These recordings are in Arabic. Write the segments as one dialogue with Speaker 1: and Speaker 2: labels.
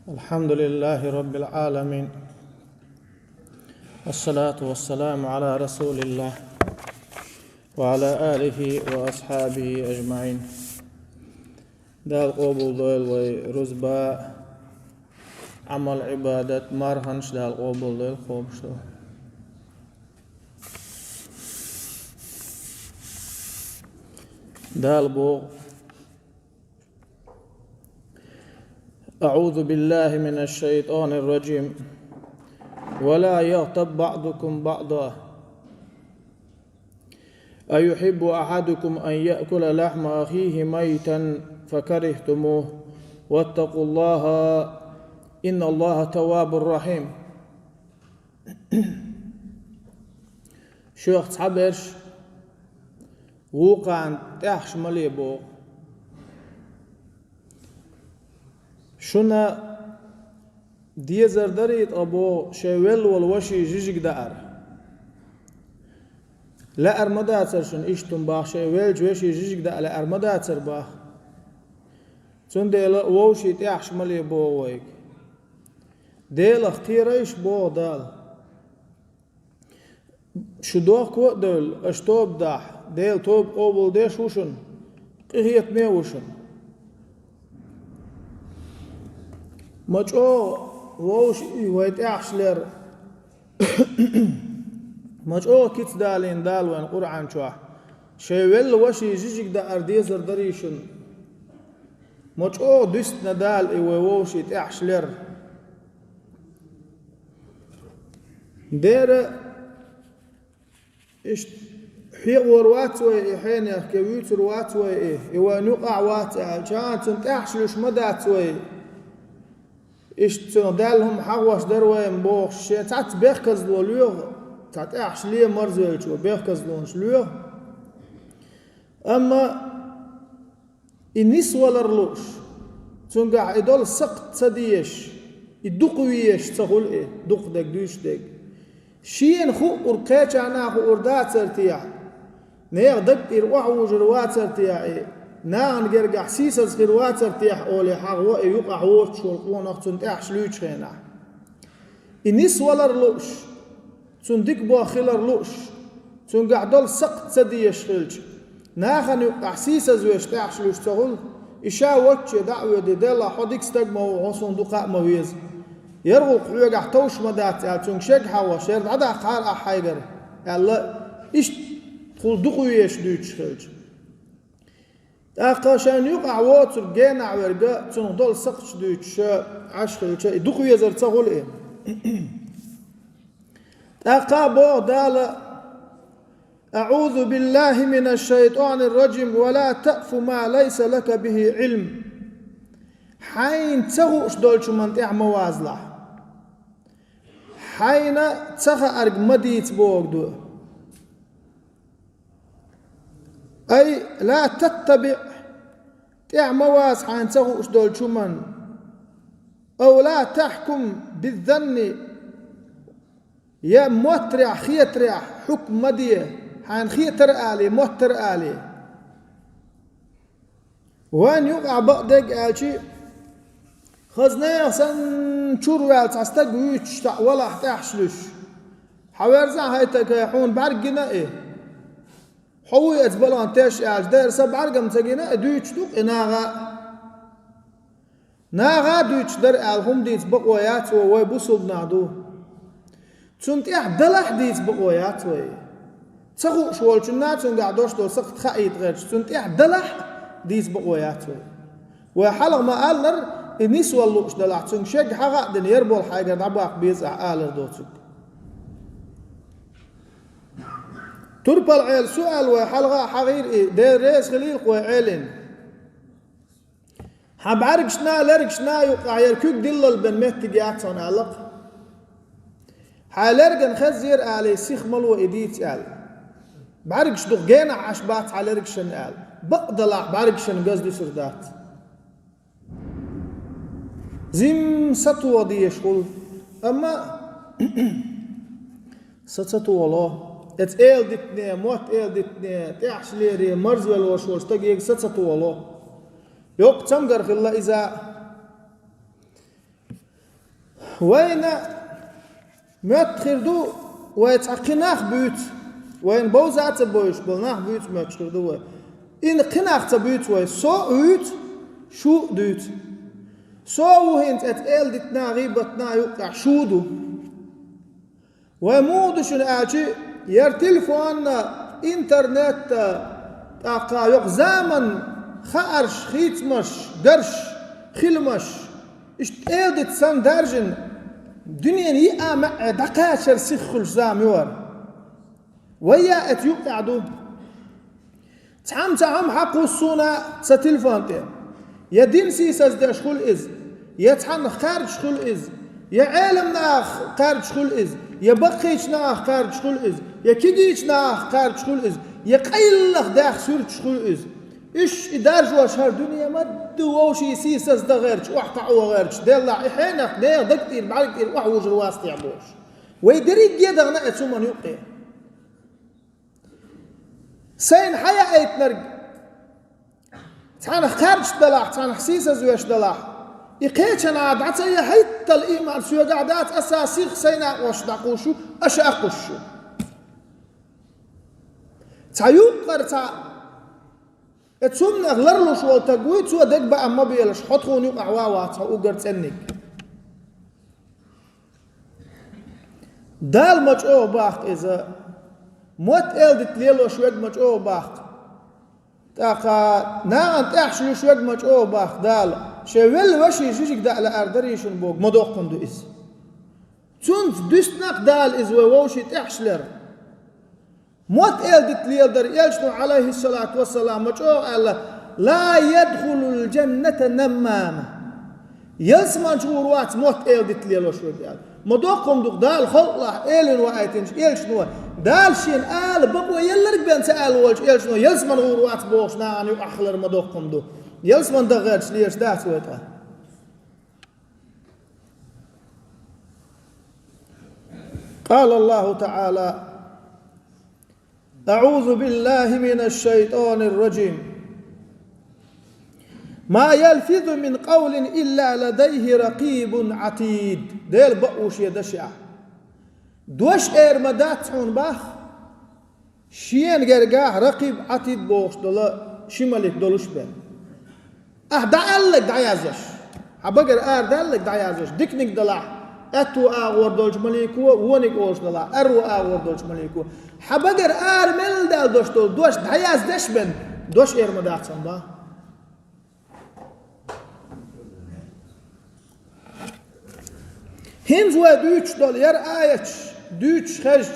Speaker 1: الحمد لله رب العالمين، والصلاة والسلام على رسول الله وعلى آله وأصحابه أجمعين. دال قبول دول ورزبا عمل عبادة مرهنش دال قبول دول خوبشو. دال بو أعوذ بالله من الشيطان الرجيم. ولا يغتب بعضكم بعضا أيحب أحدكم أن يأكل لحم أخيه ميتا فكرهتموه واتقوا الله إن الله تواب رحيم. شيخ تعبرش وقعن تحش مليبو شنا ديزر دريت أبو شوال والوشي جيجك دار لا أرمداتر شن إشتم باخ شوال جوشي جيجك دار لا أرمداتر باخ تون ديل ووشي تيحش ملي بو ويك ديل اختيريش بو دال شدوخ كو دول اشتوب داح ديل توب قوبل ديش وشن قهيت مي وشن مجو ووش ويتعش لير مجو كيت دالين دال وين قرعان شوح شيوال وشي جيجك دا أرديزر دريشن مجو دست ندال ووش يتعش لير دير إش حيغور واتوي حين يحكيوتر واتوي نقع واتع كانت تنتعش لش مداتوي إيش تندالهم حواش دروين بوخ شيء تعت بيخكز دوليوغ تعت أحش ليه مرزويل شو بيخكز دون شلويوغ أما النس ولا رلوش تنقع إدول سقط صديش الدقويش تقول إيه دق دق دوش دق شين خو أركيش أنا خو أردات سرتيع نيغ دق إروح وجروات سرتيع إيه ناغن جرجع سيسز خيروات ارتياح أولي حغوة يقع ووش والقوان أختن تأحش لوش خينا النس ولا رلوش تندك بوا خيلر لوش تنقع دول سقط سديش خيلش ناغن يقع سيسز ويش تأحش لوش تقول إشا واتش دعوة دي ديلا حديك ستقما وغصون دقاء مويز يرغق يقع توش مدات يعني تنشيك حوا شير عدا خار أحايقر يعني إيش تقول دقو يش دوش خيلش أقاشان يقع واتر جينا ورقة تنضل سقش دوتش عشق دقو يزر تقول إيه أقابو دال أعوذ بالله من الشيطان الرجيم ولا تأف ما ليس لك به علم حين تغوش دولش منطع موازلة حين تغى أرق مديت بوغدو أي لا تتبع تعمواز حين تغوش دول شمان أو لا تحكم بالظن يا موترع خيترع حكم مدية حين خيتر آلي موتر آلي وان يقع بقدق آلشي خزنايا سن شروع تستق ويتش ولا تحشلش حوارزع هايتك يحون بعرقنا إيه حوي أتبلان تاش إعج داير سبع رقم تجينا دويتش دوق ناغا دويتش در ألهم ديت بقويات ووي بوصل نعدو تنت دلح ديت بقويات وي تغو شوال شنات تنت قعدوش دول سقط خايت غيرش تنت دلح ديت بقويات وي وحلق ما قال نر النس واللوش دلح تنت شاق حقا دن يربو الحاجة نعباق بيزع آلر دوتك تربى العيل سؤال وحلقة حغير إيه دير ريس خليل قوي عيلين حب عرقشنا لرقشنا يقع يركوك دلل بن مهتي قاعدتون علق حالرقن خزير آلي سيخ ملو إديت آل بعرقش دقينا عشبات على رقشن آل بقدلع بعرقشن قصدي سردات زم ستوى دي يشغل أما ستوى الله اتقال دتني موت قال دتني تحش ليري مرز ولا وش تجي ستة والله يوق تمجر في الله إذا وين متخردو ويتقناخ بيوت وين بوزات بويش بلناخ بيوت متخردو إن قناخ تبيوت وين سو بيوت شو دوت سو هنت اتقال دتنا غيبتنا يقع شودو ومودش ناجي ير تلفون انترنت تاقا يق زمن خارش خيتمش درش خلمش اشتقال دت سن درجن دنيا يقع مع دقاشر سخل زاميور ويا ات يقعدو تعم حقو الصونا ستلفون تي يا دين سيساس دا شخول إز يا تحن خارج شخول إز يا عالم ناخ خارج شخول إز يا بقيش ناخ خارج شخول إز يا كديش ناخ خارج شخول إز يا قيلخ داخ سورج شخول إز إيش إدارج واشهر دنيا مد ووشي سيساس دا غيرش وحقع وغيرش ديلا إحينك ديلا دكتير بعلكتير وحوج الواسط يعبوش ويدريك يدغ نأت سومن يوقع سين حيا ايت نرق تانا خارج دلاح تانا حسيسة زويش دلاح إقيتش أنا عدعت أي حتى الإيمان سوى قعدات أساسي خسينا وش دقوشو أش أقوشو تعيوب قرطا اتسومن أغلرلوش والتقوي تسوى دق بقى ما بيلش حطخون يوقع واوا تاو قرطنك دال مجعو باخ إذا موت إلدت ليلو شويد مجعو باخ تاقا ناغن تحشلو شويد مجعو باخ دال شويل وشي شوشك دال أردريشن بوغ مدوقن دو إس تونت دستناق دال إز ووشي تحشلر موت إلدت ليلدر يلشنو عليه الصلاة والسلام مجعو ألا لا يدخل الجنة نمامة يلسمان شوروات موت إلدت ليلو شويد دال مدوقن دو دال خلق إلين وآيتنش يلشنو دال شين آل بابو يلرق بين سأل والش يلشنو يلسمن غوروات بوش ناغن يؤخلر مدوقن دو يلسمن دغيرش ليش دات ويتا قال الله تعالى أعوذ بالله من الشيطان الرجيم ما يلفظ من قول إلا لديه رقيب عتيد ديل بقوش يدشع دوش مدات عون باخ شين جرجاه رقيب عتيد بوش دولا شمالك دولش بين دعالك دعيازش حبقر دعالك دعيازش ديكنك دلع اتو اغور دولش مليكو ونك اوش دلع ارو اغور دولش مليكو حبقر مل دال دوش دول دوش دعياز دش بين دوش مدات عون باخ هنز و دوش دول ير آيش دوش خرج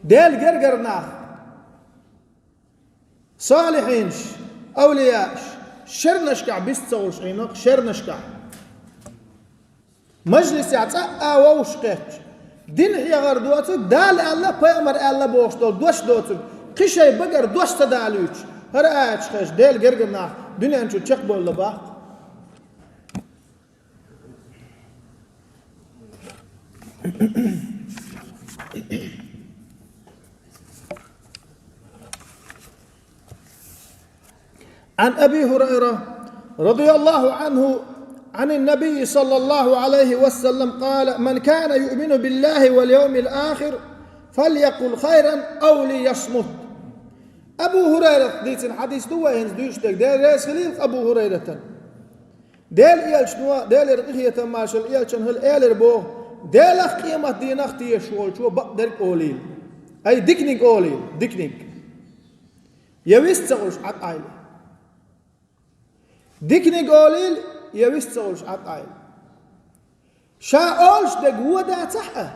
Speaker 1: ديل جرجرنا صالحينش أولياءش شرنشكع بيستولش عينك شرنشكع مجلس يعطى ووشقيت دين هي غردواتك دال الله بيامر الله بوش دول دوش دوتك قشي بقر دوش تدالوش هر آيش خرج ديل جرجرنا دنيا انشو تشق بول لباق عن أبي هريرة رضي الله عنه عن النبي صلى الله عليه وسلم قال من كان يؤمن بالله واليوم الآخر فليقل خيرا أو ليصمت أبو هريرة ديت الحديث دوا هنز دوشتك ديل ريس خليل أبو هريرة ديل إيالش نوا ديل رقية ماشل إيالشن هل إيال ربو ديل قيمة دين أختي يشول شو بقدر قوليل أي ديكنيك قوليل ديكنيك يويست سغلش عط عائل ديكنيك قوليل يويست سغلش عط عائل شا أولش دقوة دا تحقه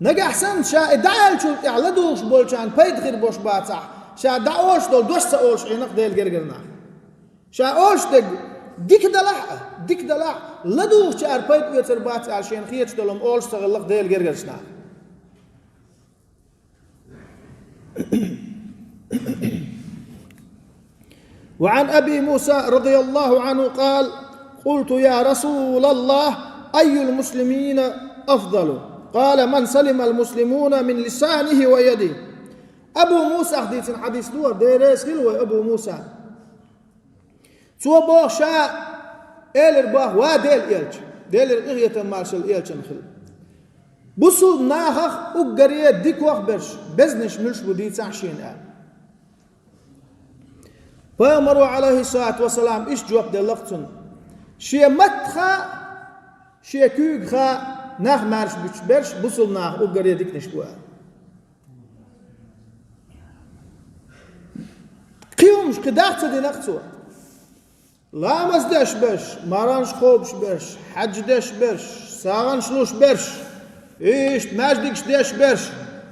Speaker 1: نجا أحسن شا دعال شو إعلدوش بولشان بيد غير بوش باتح شا دعوش دول دوش سأولش عينق ديل جرجرنا شا أولش ديك دلح لدوش شار بيد ويتر باتح عشان خيتش دولم أولش تغلق ديل جرجرنا وعن أبي موسى رضي الله عنه قال قلت يا رسول الله أي المسلمين أفضل قال من سلم المسلمون من لسانه ويده أبو موسى حديث دور ديريس خلوة أبو موسى سوى بوشاء إيلر باه واديل إيلش ديلر إغية مارشال إيلشن خل بصل ناخخ أقريه ديك وقت برش بزنش ملش بديت عشين فيامروا عليه الصلاة والسلام إيش جواب دي لقتن شيء متخا شيء كوغخا ناخ مارش برش بصل ناخ أقريه ديك نشبوها قيومش كداخت دي نقصوا لا مزدش برش مارانش خوبش برش حج دش برش ساغنش لوش برش إيش ماجدكش ديش برش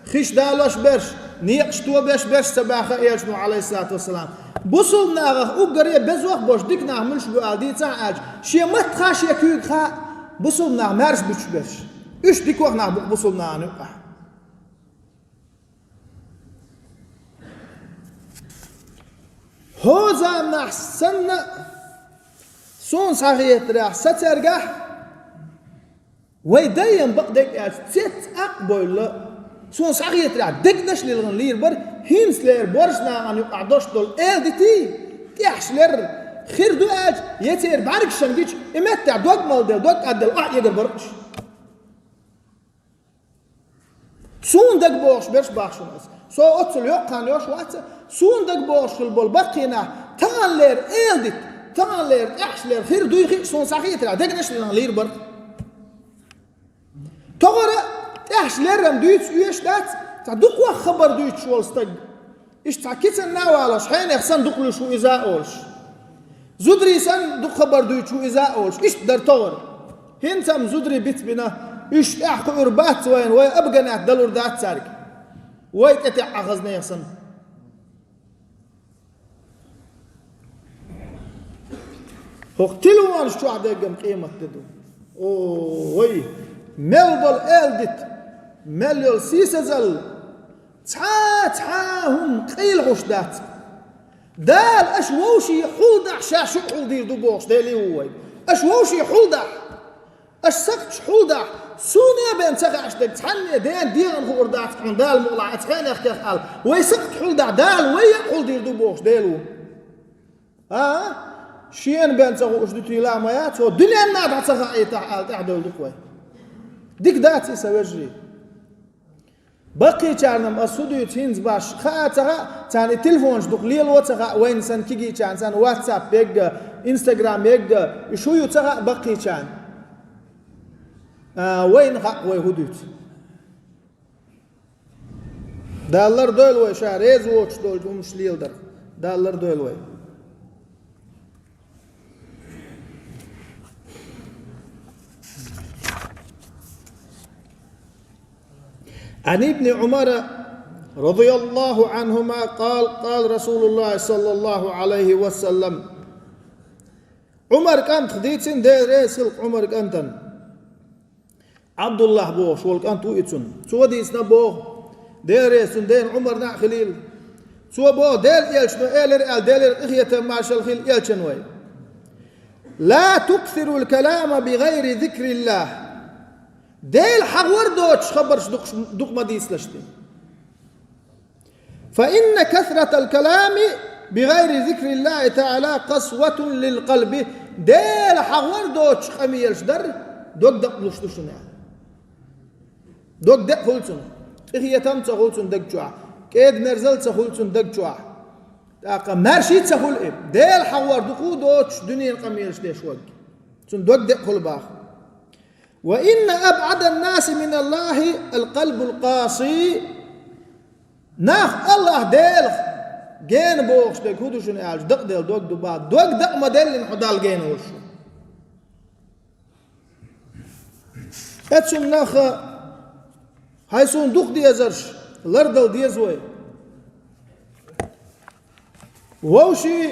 Speaker 1: خيش دالوش برش نيقش تو برش سباخة إيشنو عليه الصلاة والسلام بصل ناغخ أقريه بزوخ بوش ديك نعملش بقال دي تعاج شيء متخا شيء كوغخا بصل ناغ مارش برش إيش ديك وقت ناغ بصل ناغ نقع هوزا نحسن سون صغيت راح سترجح ويدين بقدك تت أقبل سون صغيت راح دقنش للغنلير بر هينس لير برشنا عن يقعدوش دول دي تيحش لير خير دو أج يتير بارك شنجيش إمتع دوق مال دل دوق أدل يقدر برش سون دق بوش برش باخشناس سو أتصل يقان يوش واتس سون دق بوش البول بقينا تان لير دي تان لير إحش لير خير دو يخي سون صغيت راح دقنش للغنلير بر تغرى إحش ليرم دويتش ويش دات تعدقوا خبر دويتش والستج إيش تعكيتن ناوالش حين يخسن دقلو شو إذا أولش زدري سن دق خبر دويتش شو إذا أولش إيش در تغرى هنتم زدري بيت بنا إيش أحكو إربات وين أبقى نعت دلور دات سارك ويت أتع أخذنا يخسن هقتلوا شو عدقم قيمة تدو أوه وي ملبل إلدت مليل سيسزل تعاهم قيل غشدات دال أشووشي حلدح شاشو حلدير دبوش دالي هوي أشووشي حلدح أشسقش حلدح سونيا بين سقعش دك تحني دين هو أردات عن دال مولع أتخاني أخيخ قال ويسقط حلدح دال ويا حلدير دبوش دالو شين بين سقو أشدتي لا مايات ودنيا النادع سقعي تعدل دقوي ديك داتي سوجري بقي كانم أسودو تينز باش خاطر تاني تلفونش دوك ليل وتغا وين سن كيجي كان سن واتساب بيج انستغرام بيج شو يتغا بقي كان وين حق ويهودوت دالر دول وي شاريز ووتش دول مش ليل در دالر دول وي عن ابن عمر رضي الله عنهما قال رسول الله صلى الله عليه وسلم عمر كان خديتن دير سلق عمر كانتن عبد الله بوش والكان تويتن سو ديسنا بو دير سن دير عمر نا خليل سو بو دير يلش دير دير اخيته ماشال خيل يلشن وي لا تكثر الكلام بغير ذكر الله ديل حغور دوتش خبرش دوق ما ديس لشتي فإن كثرة الكلام بغير ذكر الله تعالى قسوة للقلب ديل حغور دوتش خميلش در دوق دق لشتشنا دوق دق خلصن إخي يتم تخلصن دق جوع كيد مرزل تخلصن دق جوع تاقا مرشي تخل إب ديل حغور دوقو دوتش دنيا القميلش ديش وق سن دوق دق خل باخ وإن أبعد الناس من الله القلب القاسي ناخ الله ديل جين بوخش دك هدو شنو قال دق ديل دوق دباد دوق دق ما ديل نحدال جين وشو اتشم ناخ هايسون دوق ديزرش لردل ديزوي ووشي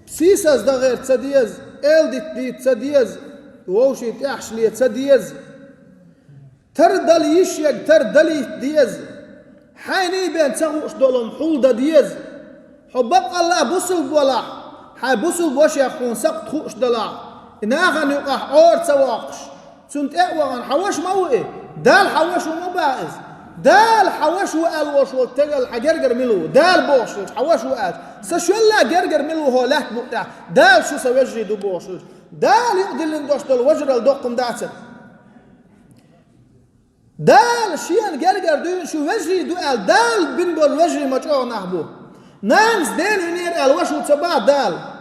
Speaker 1: سيساز دا غير تسديز إلدت دي تسديز ووشي تحش لي تسديز تردل يشيك تردل ديز حيني بين تغوش دولم حولدا ديز حبق الله بوصل بولا حي بوصل بوش يخون سقط خوش دلا ناغن يقح اور تواقش سنت اقوغن حوش موئي دال حوش ومبائز دال حوش وقال وش وتقل حجرجر ملو دال بوشش حوش وقال سشلا جرجر ملو هو لا بقطع دال شو سوجي دو بوشش دال يقدر لندوشتل وجر الدقم داتر دال شيان جرجر دون شو وجري دو قال دال بنبول وجري مجوع نحبو نانس دال ينير الوش وتبع دال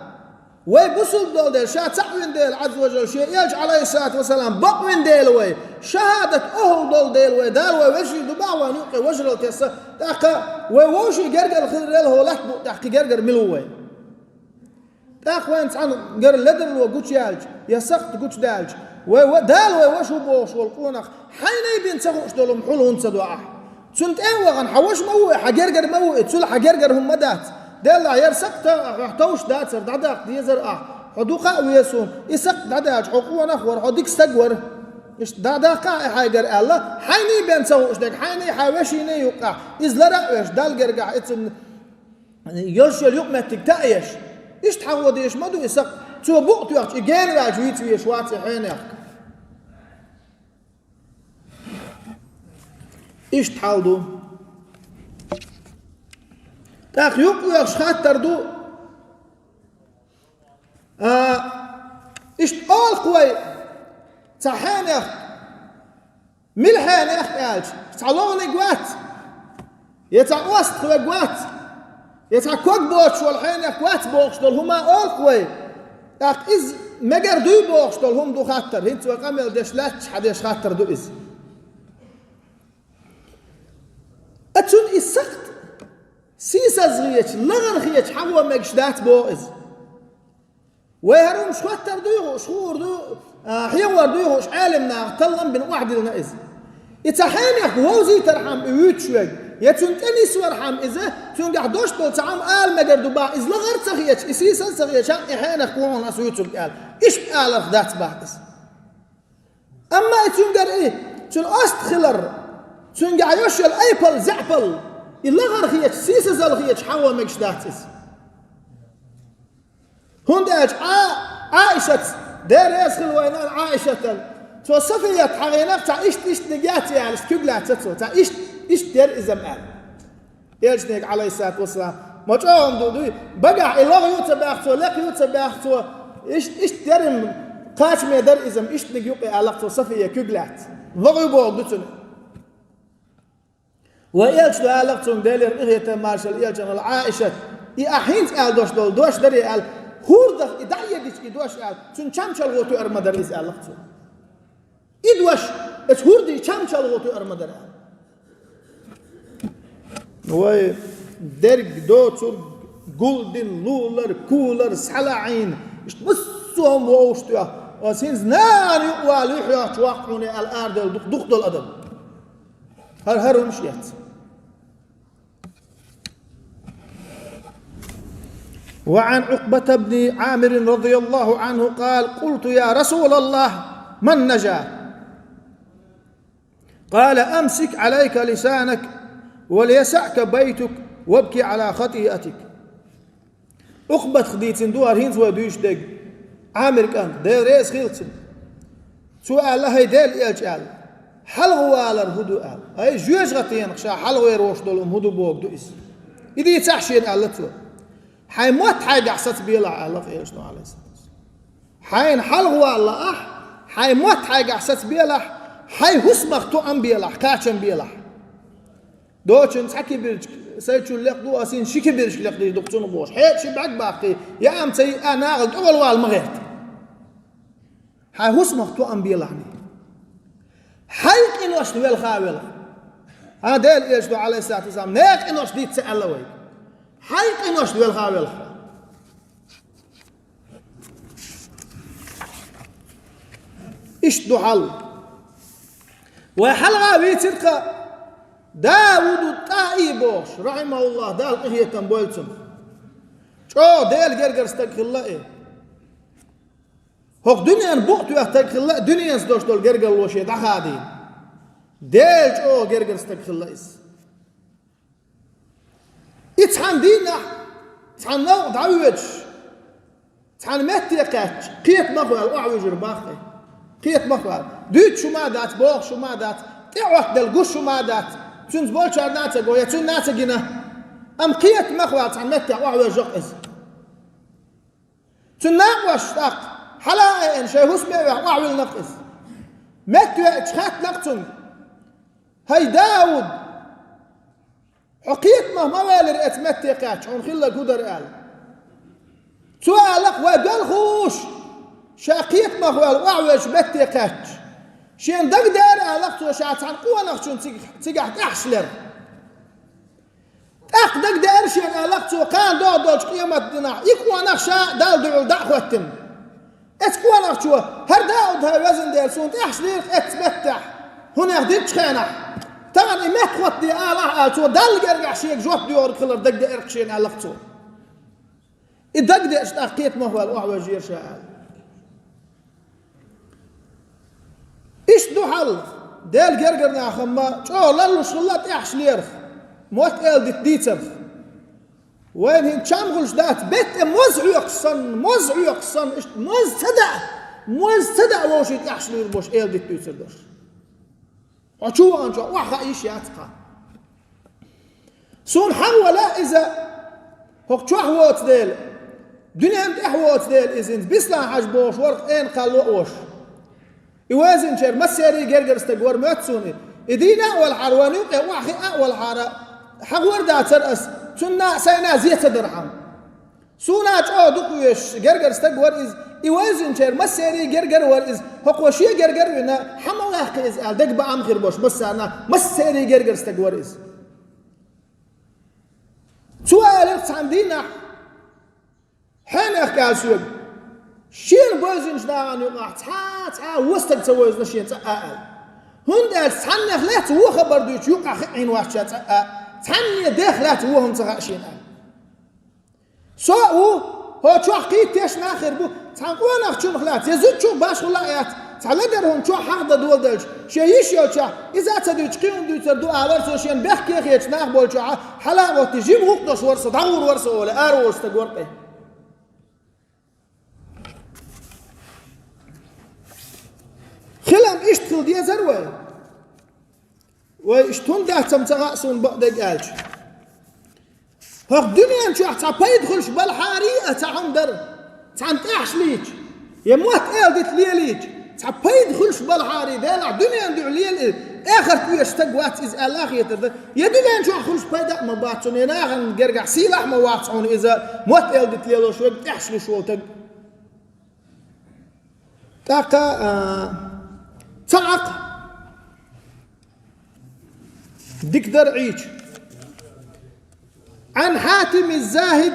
Speaker 1: ويبصل دول ديل شات سعوين ديل عز وجل شيء يلج عليه الصلاة والسلام بقوين ديل وي شهادة أهل دول ديل وي دال وي وجري دباع ونوقي وجر التيسا تاقا ويوشي جرجر خير ديل هو لحبو تاقي جرجر ملو وي تاق وين تعال جر لدر لو قوش يالج يسقط قوش دالج دال وي وشو بوش والقونق حين يبين تغوش دولهم حلون صدوعه تسنت وغن حوش موي حجرجر موي تسول حجرجر هم مدات دل يرسقط حتوش داتر دعداق ديزر حدوقا ويسون يسق دعداج حقوق نخور حديك استجور إيش دعداق حاجر الله حيني بين سوش دك حيني حوشيني يقع إزلرا إيش دال جرجع إتن يرش اليوم ما تكتايش إيش تحود إيش ما دو يسق تو بوقت يحكي جين راجويت ويش واتي حينك إيش تحاولوا تاخ يقوى خاطر دو إيش قال قوي تحانخ ملحانخ قالش تعلوني قوات يتعوست قوي قوات يتعكوك بوش والحانخ قوات بوش دول هما قال قوي تاخ إز مجر دو بوش دول هم دو خاطر هنت وقامل ديش لاتش حديش خاطر دو إز أتون إسقط سيسا زغيتش لغن خيتش حوا مجشدات بوئز ويهرون شواتر دوغو شخور دو حيوار دوغو عالمنا طلن بن واحد لنا إز يتحانيك ووزي ترحم إيوت شوي يتون تنس ورحم إذا تون قاعدوش طول تعام آل مجر دوبا إز لغر تغيتش إسيسا زغيتش إحانك كوهن أسويتو قال إيش بقال أخدات باقس أما تون قال إيه تون أست خلر تون قاعدوش الأيبل زعبل اللغر خيتش سيسا زل خيتش حوا مجشداتس هنداج عائشة دير يسخل وينان عائشة تو صفية حغيناك تا إيش نجاتي يعني كبلات تتو تا إيش دير إزم قال إيش نيك عليه الصلاة والسلام ما تقوم دو بقع اللغة يوتباختو لك يوتباختو إيش دير قاش ما دير إزم إيش نجيوقي علاقتو صفية كبلات لغة يبوغ دوتو وإيش دو علاقتهم ديلر إغية مارشال إيش أنا العائشة أحينت قال دوش دري قال هوردك إدعيدش إدوش قال تون كم شلغوتو أرمدر إز علاقتهم إدوش إيش هوردي كم شلغوتو أرمدر وي درج دوتر جولدن لولر كولر سحلعين إيش بسهم ووشتوا وسينز نار يقوى ليحيا توقعوني الأرض دخل الأدب هر مشيت وعن عقبة بن عامر رضي الله عنه قال قلت يا رسول الله من نجا قال أمسك عليك لسانك وليسعك بيتك وابكي على خطيئتك عقبة خديت دوار هينز ودوش دق عامر كان دير ريس خيلتن سؤال الله ديل إيجال حلغوا على الهدو قال أي جوج غطيان خشا حلغوا يروش دولهم هدو بوك دو إس إذا يتحشين قالتو حيموت حاجة عصت بيلا على إيش نو عليه الصلاة حين حلغوا على حيموت حاجة عصت بيلا حي هسمخ تو أم بيلا كاتشن بيلا دوتشن سحكي بيرج سيتشو لق دو أسين شيكي بيرج لق دي دكتور بوش حيت شبعك باقي يا أم تي أنا غلط أول والمغيرت حي هسمخ تو أم بيلا حيك إنه أشتوي الخاويل هذا ديل إيش دو عليه الصلاة والسلام نيك إنه أشتوي تسألوي حيك إنه أشتوي الخاويل إيش دو حل وحل غاوي تلك داود الطائبوش رحمه الله دال قهية تنبولتم شو ديل جرجر استغفر الله إيه هوك دنيا بوقتو استغفر الله دنيا سدوش دول جرجر لوشي دخادين ديل شو جرجر استغفر الله إس إتحان دينا إتحان نو دعوج إتحان متيقات قيت مخوال أعوج رباخي قيت مخوال دوت شو ما دات بوغ شو ما دات إعوات دل قش شو ما دات تون بول شار ناتا جو يا تون ناتا جنا أم قيت مخوات عن متى وعوى جقز تون ناقوش تاق حلا إن شيء هسمي وعوى النقز متى تخات نقتن هاي داود حقيت ما والر اتمتى قاتش عن خلا قدر قال سؤالك وقال خوش شاقيت ما هو وعوش متى قاتش شين دق دار قالك تو شات عن قوة نخشون تيجح تحشلر أق دق دار شين قالك تو كان دو قيمة دنا يكون نخشا دال دعو دعوتم اتكون نخشوا هر داود هاي وزن ديال سون تحشلر اتمتع هنا ديتش خانه طبعا ما تخوتي الله تو دال قرقع شيك جوت ديور كلر دق دار شين قالك تو الدق دار اشتاقيت ما هو الوعوج يرشا إيش دو حل دال قرقرنا خما شو لالو شغلات إحش ليرخ موت إل ديتر وين هن شامغلش دات بيت موز عيقصن إيش موز تدع ووشيت إحش لير بوش إل ديتر دوش وشو أنجا وحا إيش ياتقى سون حولا إذا هوك شو أحوات ديل دنيا أنت أحوات ديل إذن بيسلا حجبوش ورق إن قلوش يوازن شر مسيري جرجر استجور ماتسوني إدينا والحرواني وحي أول حارة حقور دا ترأس سنة سينا زيت درهم سونا جو دكويش جرجر استجور إز يوازن شر مسيري جرجر ورإز هقوشي جرجر ونا حما واحد إز دق بعم خير بوش مسنا مسيري جرجر استجور إز سؤال عندنا حين أحكي سوق شين بوزن جدان يقع تا وستك تسويز نشين تا هند سحن خلات هو خبر دوش يقع عين وحشة سحن داخلات هو هم تغاشين سو هو شو حقيت تيش ناخر بو تحقوا ناخشون خلات يزود شو باش ولايات تعلقرهم شو حق دول دلش شيش يا إذا تدوش قيم دو تردو على شين بحكي خيش ناخ بول شو حلا وتجيب وقتش ورصة دور ورصة ولا أروس تقول خلهم اشتغل دي زروة واشتون ده تمتغاسون بقدك قالش هاك دنيا نشوح تعبا يدخلش بالحارية تعم در تعم تاحش ليج يموت قالدت ليليج تعبا يدخلش بالحارية دالع دنيا ندعو ليل آخر كويش تقوات إز الله يترد يا دنيا نشوح خلش بايدا ما باتشون يناغن قرقع سيلاح ما واتعون إذا موت قالدت ليلو شوي تاحش لي شو تق تاقا تعق ديك درعيج عن حاتم الزاهد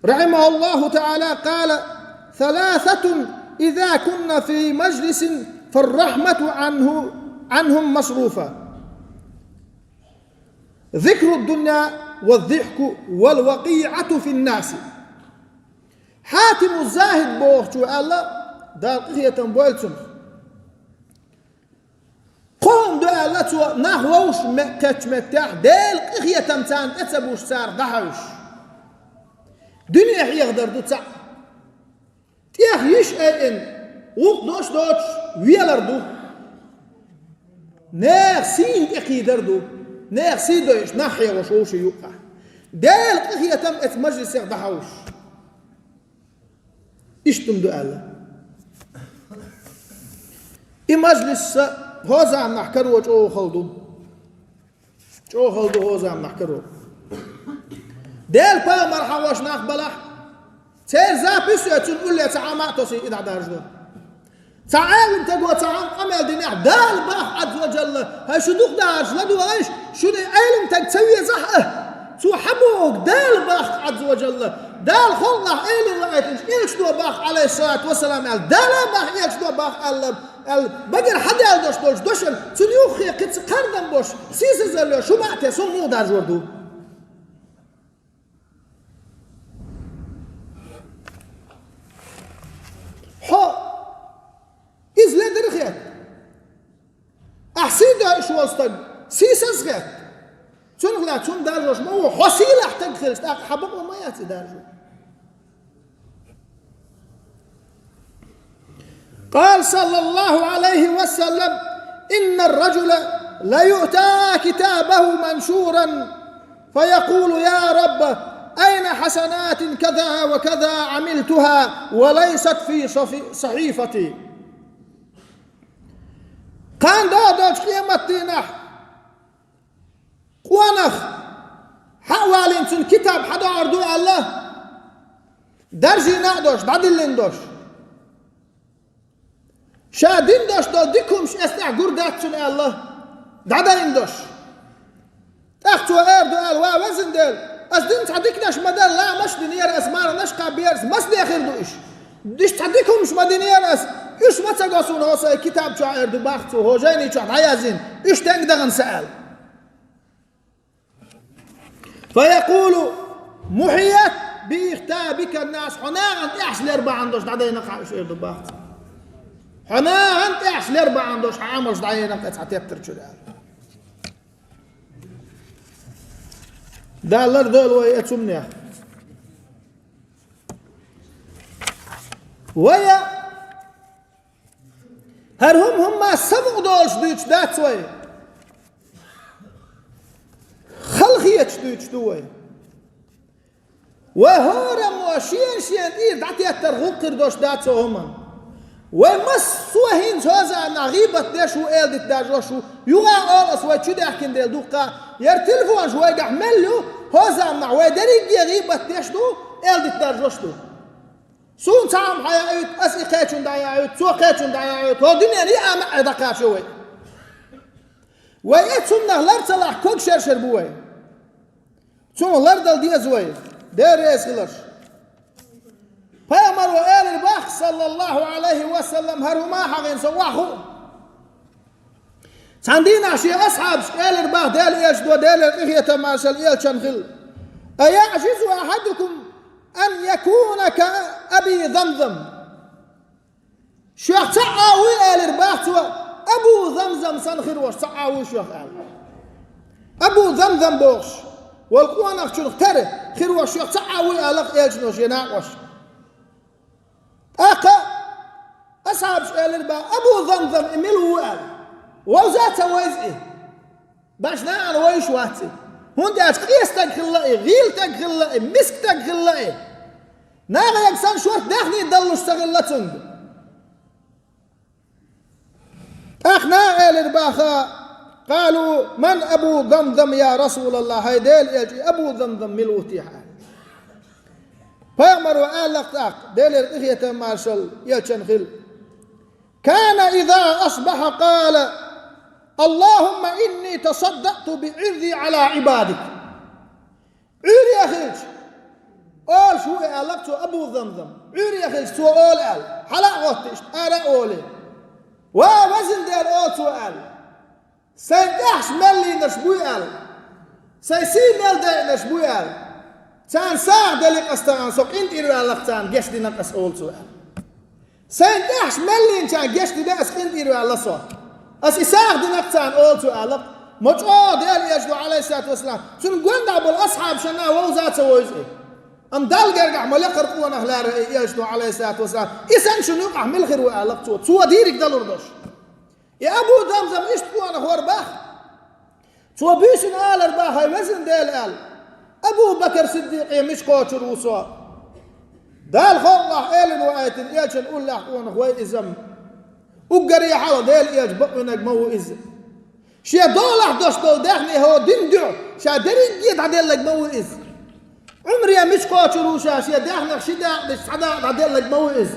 Speaker 1: رحمه الله تعالى قال 3 إذا كنا في مجلس فالرحمة عنهم مصروفة ذكر الدنيا والضحك والوقيعة في الناس حاتم الزاهد بوغتو الله دار قهية بوالتم قوم دو ألتو نحوش مكتش متاح ديل قخية تمتان اتسبوش سار ضحوش دنيا حي يقدر دو تسع تيخ يش اين وق دوش ويلر دو ناخ سين اقيدر دو ناخ سين دوش نحيا وشوش يوقع ديل قخية تم ات مجلس يخ ضحوش اشتم دو ألا مجلس هوزا عم نحكرو جو خلدو هوزا عم نحكرو ديل با مرحواش ناقبلح تيزا بيسو تقول لي تعامع توسي إذا دارجدو تعالم تقوى تعام عمل دينيح دال باح عز وجل هاي شدوك دارج لدو ايش شو دي علم تسوي زحه سو حبوك دال باح عز وجل دال خلق إلي رأيت إيش دو باح عليه الصلاة والسلام قال دال باح إيش دو باح قال بقر حد قال دوشل سنيوخي قد قردم بوش سيس زلو شو معتي سو مو دار جوردو حو إز لا درخيت أحسين دا إيش وستق سيس زغيت سون غلا سون دار جوش مو حسيل أحتاج خلص حبق وما ياتي دار جو قال صلى الله عليه وسلم إن الرجل ليؤتى كتابه منشورا فيقول يا رب أين حسنات كذا وكذا عملتها وليست في صحيفتي. كان دادوش قيمتنا قوانخ حوالين سن كتاب حدا عردو الله درجي نادوش دادلين دوش شادين دوش دول ديكمش استع قردات سن الله دادلين دوش اختو اردو قال وزن دل أصدين تعديكناش مدن لا مش دنيا اسمار نشقى بيرز مس داخل دوش ديش تعديكمش مدنيا اس إيش ما تقصون هو كتاب شاعر دباخته هو جايني شاعر عيازين إيش تقدر نسأل فيقول محيت بكتابك الناس حنا أنت إيش الأربعة عندوش دعينا قاعش دباخته حنا أنت إيش الأربعة عندوش عامش دعينا قاعد هتكتر شو ده الله ذول ويأتمني ويا هم سمع دولش دوش دات وي خلقية دوش دوي وهورم وشين إير دعتي الترغوب كردوش دات هم ومس سوهين هذا نغيبة داش وإلدت داش يوغا أولس وشود أحكين ديل دوقا يرتلفون شوي يحملوا هذا مع ودريج يغيبة داش دو إلدت داش دو سون سام حياة أسئلة دايعود سوقات دايعود هودين يعني أما دقة شوي ويأتون نهلر صلاح كوك شرشر بوي ثم لردل دي زوي دير يسلش فأمر وآل البخ صلى الله عليه وسلم هرما حقين سواحو عندنا شيء أصحاب آل البخ ديل يجدو ديل الإخية ماشا الإيل شنخل أيعجز أحدكم أن يكون كأبي ذمذم شيخ تعاوي آل البخ أبو ذمذم سنخر وش تعاوي شيخ آل أبو ذمذم بوش والقوان أخشر اختره خير وش شيخ تعاوي آلك إيجنوش يناقوش أقا أصحاب آل البخ أبو ذمذم إميلو آل ووزاته ويزئه باش نعن ويش واتي هون داش قيستك خلائي غيلتك خلائي مسكتك خلائي ناغا يكسان شورت داخني يدلو اشتغلتن أخنا آل الباخا قالوا من أبو ذمذم يا رسول الله هيديل يجي أبو ذمذم ملوتيحا فأمر وآل لقتاق ديل الإخية مارشال يلشنخل كان إذا أصبح قال اللهم إني تصدقت بعرضي على عبادك عير يا خيج قال شو قالت أبو ذمذم عير يا خيج سو قال حلق غطش أنا قولي ووزن ديال قول سو قال سيدحش ملي نشبوي قال سيسين مل دي نشبوي قال كان ساعة دلك أستغان سوق انت إيرو قالتان جيش دي نقص قول سو قال سيدحش ملي انتان جيش دي نقص انت إيرو قالت أس إساق دي نقصان أول سؤالك مجعو ديال يجدو عليه الصلاة والسلام سن قوند أبو الأصحاب شنا ووزات سويزي أم دال قرق أحمل يقرقون أهلا يجدو عليه الصلاة والسلام إسان شنو يقع ملخر وقالك سوى ديرك دل ردوش يا أبو ذمذم إيش تقوانا هو رباح سوى بيشن آل رباح هاي وزن ديال آل أبو بكر صديق مش قوتر وصوا دال خلق إيلن وآيت يجن أول لحقون هوي إزم وقري حاله ديل يجبق ونجمو إز شيء دولح دوش دول داخني هو دندع شا دريجيت عدل لجمو إز عمري مش قاتروشا شيء داخنك شدا دش حدا عدل لجمو إز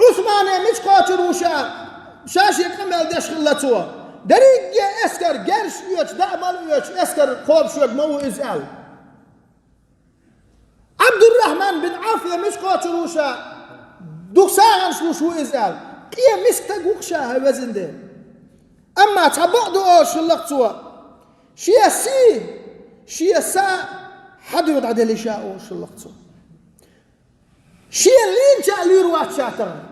Speaker 1: عثمان مش قاتروشا شاشي كمل دش خلتوا دريجي اسكر جرش يوش دعمل يوش اسكر خوب شو جمو إز قال عبد الرحمن بن عافية مش قاتروشا دوسان شو إز قال قيا مسكتك وخشاها وزن ده أما تبعدو أوش اللقطوا شيا سي شيا سا حد يوضع دلي شاء أوش اللقطوا شيا لين جاء ليروات شاترن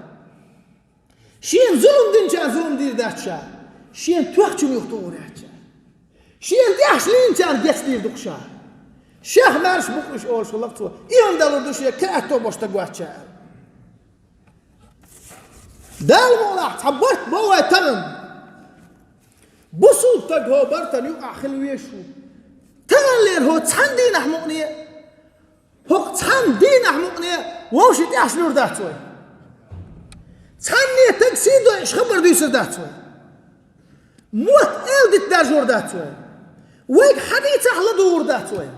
Speaker 1: شيا ظلم دين جاء ظلم دير دات شاء شيا توقتشو يخطور يحجا شيا ديحش لين جاء الجس دير دوك شاء شيخ مارش بقرش أوش اللقطوا إيهم دلو دو شيا كأتو بوشتقوات شاء دال مولاح تحبوت بوه تغن بسو تق هو برتن يقع خلويشو تغلير هو تحندين أحمقني هو تحندين أحمقني ووش يتعش نور داتوي تحني تقسيدو إيش خبر ديسر داتوي موت إلدت دار جور داتوي ويك حديث أحلى دور داتوي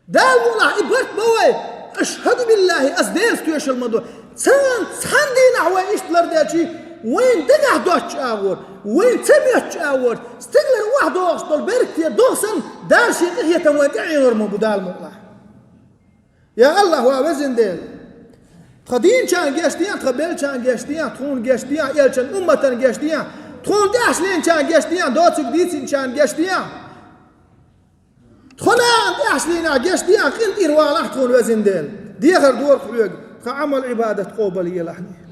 Speaker 1: دال والله إبرت بوي أشهد بالله أزدير ستويش الموضوع تحندين أحوي إيش تلرداتي وين دقع دوش أور وين تبيش أور استقلر واحد أصل بركتي دوسن دارشي هي تموتعي ورمو بدال مولا يا الله وزن ديل خدين كان جاشتيان قبل كان جاشتيان تكون جاشتيان يل كان أمة جاشتيان تكون داش لين كان جاشتيان دوتك ديتين كان جاشتيان تكون داش لين جاشتيان كنت إرواح تكون وزن ديل دي آخر دور خلوق كعمل عبادة قوبل يلحني